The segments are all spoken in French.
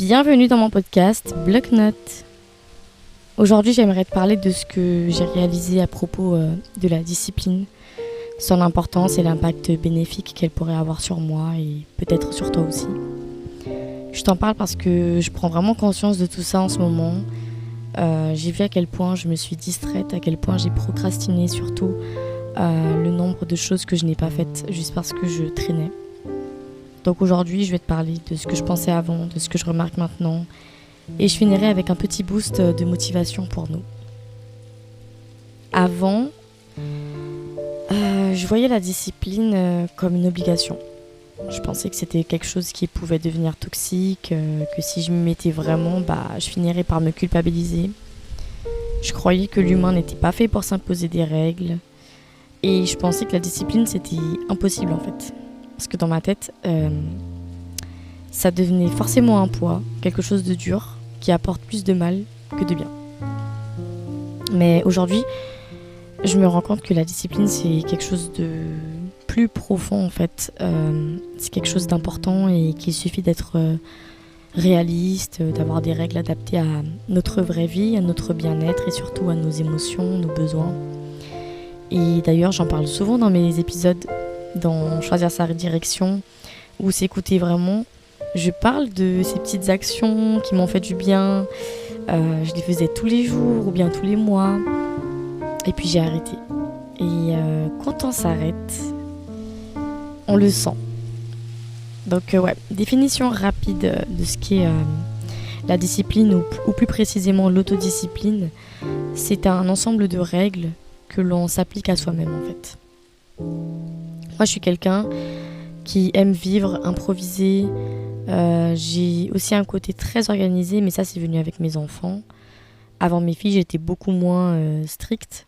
Bienvenue dans mon podcast Bloc-Notes. Aujourd'hui, j'aimerais te parler de ce que j'ai réalisé à propos de la discipline, son importance et l'impact bénéfique qu'elle pourrait avoir sur moi et peut-être sur toi aussi. Je t'en parle parce que je prends vraiment conscience de tout ça en ce moment. J'ai vu à quel point je me suis distraite, à quel point j'ai procrastiné surtout le nombre de choses que je n'ai pas faites juste parce que je traînais. Donc aujourd'hui, je vais te parler de ce que je pensais avant, de ce que je remarque maintenant. Et je finirai avec un petit boost de motivation pour nous. Avant, je voyais la discipline comme une obligation. Je pensais que c'était quelque chose qui pouvait devenir toxique, que si je m'y mettais vraiment, je finirais par me culpabiliser. Je croyais que l'humain n'était pas fait pour s'imposer des règles. Et je pensais que la discipline, c'était impossible en fait. Parce que dans ma tête, ça devenait forcément un poids, quelque chose de dur, qui apporte plus de mal que de bien. Mais aujourd'hui, je me rends compte que la discipline, c'est quelque chose de plus profond en fait. C'est quelque chose d'important et qu'il suffit d'être réaliste, d'avoir des règles adaptées à notre vraie vie, à notre bien-être et surtout à nos émotions, nos besoins. Et d'ailleurs, j'en parle souvent dans mes épisodes dans Choisir sa direction ou s'écouter vraiment. Je parle de ces petites actions qui m'ont fait du bien. Je les faisais tous les jours ou bien tous les mois. Et puis j'ai arrêté. Et quand on s'arrête, on le sent. Donc définition rapide de ce qu'est la discipline ou plus précisément l'autodiscipline. C'est un ensemble de règles que l'on s'applique à soi-même en fait. Moi, je suis quelqu'un qui aime vivre, improviser. J'ai aussi un côté très organisé, mais ça, c'est venu avec mes enfants. Avant mes filles, j'étais beaucoup moins stricte.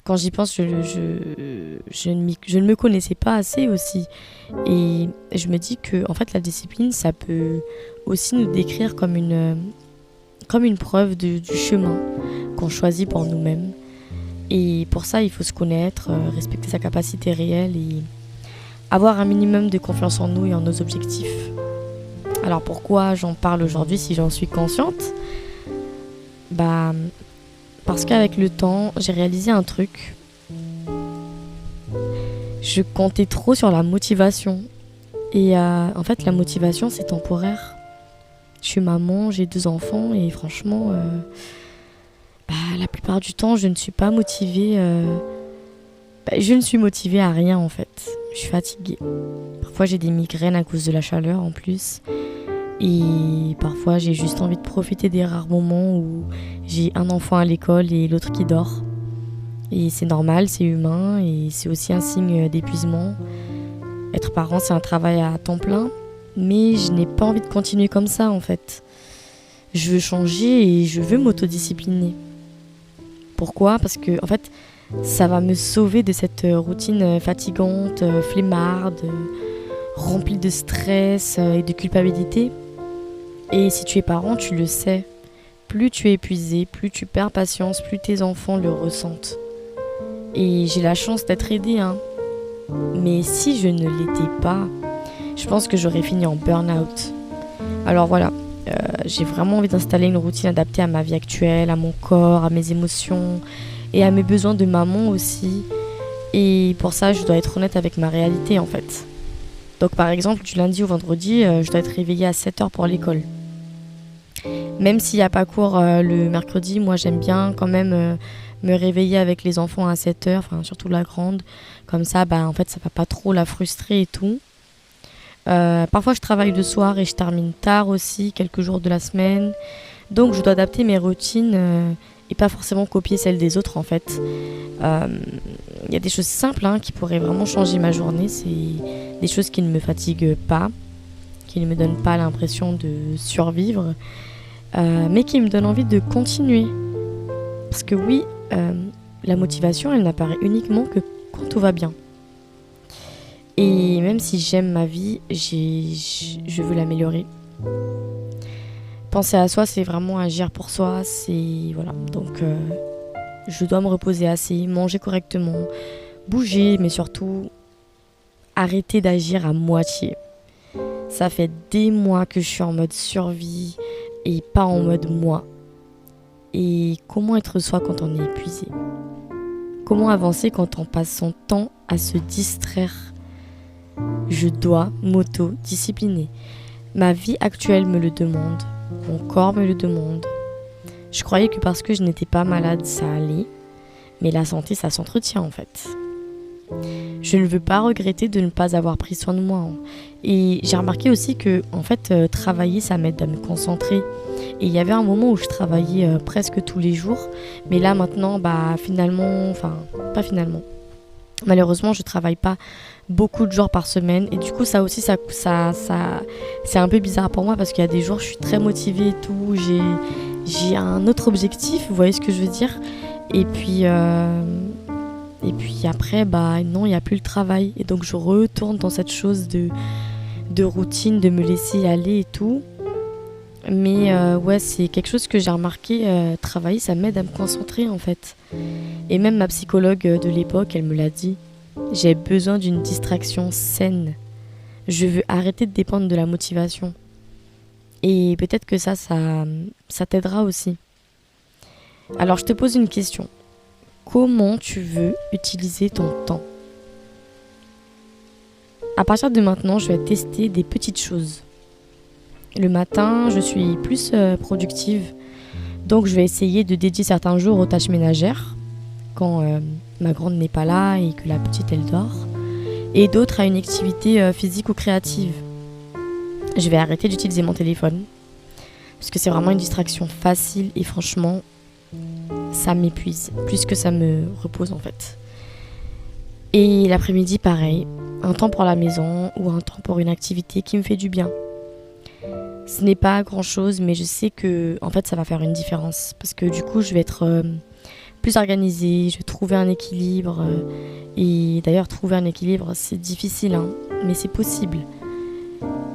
Quand j'y pense, je ne me connaissais pas assez aussi. Et je me dis que, en fait, la discipline, ça peut aussi nous décrire comme une preuve du chemin qu'on choisit pour nous-mêmes. Et pour ça, il faut se connaître, respecter sa capacité réelle et avoir un minimum de confiance en nous et en nos objectifs. Alors pourquoi j'en parle aujourd'hui si j'en suis consciente ? Parce qu'avec le temps, j'ai réalisé un truc. Je comptais trop sur la motivation. Et en fait, la motivation, c'est temporaire. Je suis maman, j'ai 2 enfants et franchement... la plupart du temps, je ne suis pas motivée. Je ne suis motivée à rien en fait. Je suis fatiguée. Parfois, j'ai des migraines à cause de la chaleur en plus. Et parfois, j'ai juste envie de profiter des rares moments où j'ai un enfant à l'école et l'autre qui dort. Et c'est normal, c'est humain et c'est aussi un signe d'épuisement. Être parent, c'est un travail à temps plein. Mais je n'ai pas envie de continuer comme ça en fait. Je veux changer et je veux m'autodiscipliner. Pourquoi ? Parce que en fait, ça va me sauver de cette routine fatigante, flemmarde, remplie de stress et de culpabilité. Et si tu es parent, tu le sais. Plus tu es épuisé, plus tu perds patience, plus tes enfants le ressentent. Et j'ai la chance d'être aidée, hein. Mais si je ne l'étais pas, je pense que j'aurais fini en burn-out. Alors voilà. J'ai vraiment envie d'installer une routine adaptée à ma vie actuelle, à mon corps, à mes émotions et à mes besoins de maman aussi. Et pour ça, je dois être honnête avec ma réalité en fait. Donc par exemple, du lundi au vendredi, je dois être réveillée à 7h pour l'école. Même s'il n'y a pas cours le mercredi, moi j'aime bien quand même me réveiller avec les enfants à 7h, enfin surtout la grande. Comme ça, en fait, ça ne va pas trop la frustrer et tout. Parfois je travaille le soir et je termine tard aussi, quelques jours de la semaine. Donc je dois adapter mes routines et pas forcément copier celles des autres en fait. Y a des choses simples qui pourraient vraiment changer ma journée. C'est des choses qui ne me fatiguent pas, qui ne me donnent pas l'impression de survivre, mais qui me donnent envie de continuer. Parce que oui, la motivation elle n'apparaît uniquement que quand tout va bien. Et même si j'aime ma vie, je veux l'améliorer. Penser à soi, c'est vraiment agir pour soi. Donc, je dois me reposer assez, manger correctement, bouger, mais surtout arrêter d'agir à moitié. Ça fait des mois que je suis en mode survie et pas en mode moi. Et comment être soi quand on est épuisé? Comment avancer quand on passe son temps à se distraire? Je dois m'auto-discipliner. Ma vie actuelle me le demande. Mon corps me le demande. Je croyais que parce que je n'étais pas malade, ça allait. Mais la santé, ça s'entretient en fait. Je ne veux pas regretter de ne pas avoir pris soin de moi. Et j'ai remarqué aussi que en fait, travailler, ça m'aide à me concentrer. Et il y avait un moment où je travaillais presque tous les jours. Mais là maintenant, pas finalement. Malheureusement, je travaille pas beaucoup de jours par semaine. Et du coup, ça aussi, ça c'est un peu bizarre pour moi parce qu'il y a des jours, je suis très motivée et tout. J'ai un autre objectif, vous voyez ce que je veux dire? Et puis après, non, il n'y a plus le travail. Et donc, je retourne dans cette chose de routine, de me laisser aller et tout. Mais ouais, c'est quelque chose que j'ai remarqué. Travailler, ça m'aide à me concentrer, en fait. Et même ma psychologue de l'époque, elle me l'a dit. J'ai besoin d'une distraction saine. Je veux arrêter de dépendre de la motivation. Et peut-être que ça t'aidera aussi. Alors, je te pose une question. Comment tu veux utiliser ton temps? À partir de maintenant, je vais tester des petites choses. Le matin, je suis plus productive. Donc, je vais essayer de dédier certains jours aux tâches ménagères, quand ma grande n'est pas là et que la petite, elle dort. Et d'autres à une activité physique ou créative. Je vais arrêter d'utiliser mon téléphone, parce que c'est vraiment une distraction facile et franchement, ça m'épuise, plus que ça me repose en fait. Et l'après-midi, pareil, un temps pour la maison ou un temps pour une activité qui me fait du bien. Ce n'est pas grand-chose, mais je sais que en fait, ça va faire une différence. Parce que du coup, je vais être plus organisée, je vais trouver un équilibre. Et d'ailleurs, trouver un équilibre, c'est difficile, hein, mais c'est possible.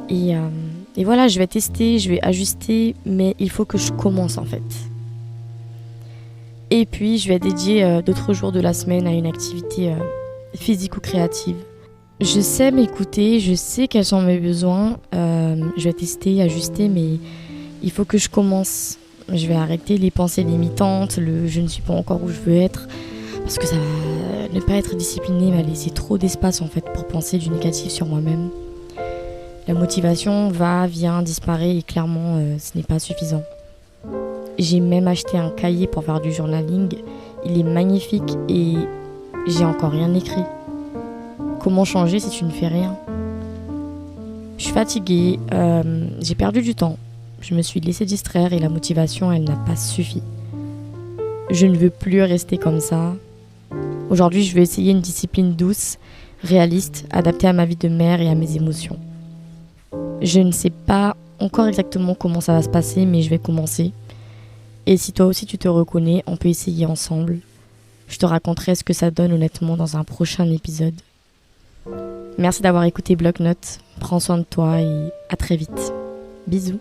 Et voilà, je vais tester, je vais ajuster, mais il faut que je commence en fait. Et puis, je vais dédier d'autres jours de la semaine à une activité physique ou créative. Je sais m'écouter, je sais quels sont mes besoins. Je vais tester, ajuster, mais il faut que je commence. Je vais arrêter les pensées limitantes, je ne suis pas encore où je veux être. Parce que ça va ne pas être discipliné va laisser trop d'espace en fait pour penser du négatif sur moi-même. La motivation va, vient, disparaît et clairement ce n'est pas suffisant. J'ai même acheté un cahier pour faire du journaling. Il est magnifique et j'ai encore rien écrit. Comment changer si tu ne fais rien? Je suis fatiguée, j'ai perdu du temps. Je me suis laissée distraire et la motivation, elle n'a pas suffi. Je ne veux plus rester comme ça. Aujourd'hui, je vais essayer une discipline douce, réaliste, adaptée à ma vie de mère et à mes émotions. Je ne sais pas encore exactement comment ça va se passer, mais je vais commencer. Et si toi aussi tu te reconnais, on peut essayer ensemble. Je te raconterai ce que ça donne honnêtement dans un prochain épisode. Merci d'avoir écouté Bloc Notes. Prends soin de toi et à très vite. Bisous.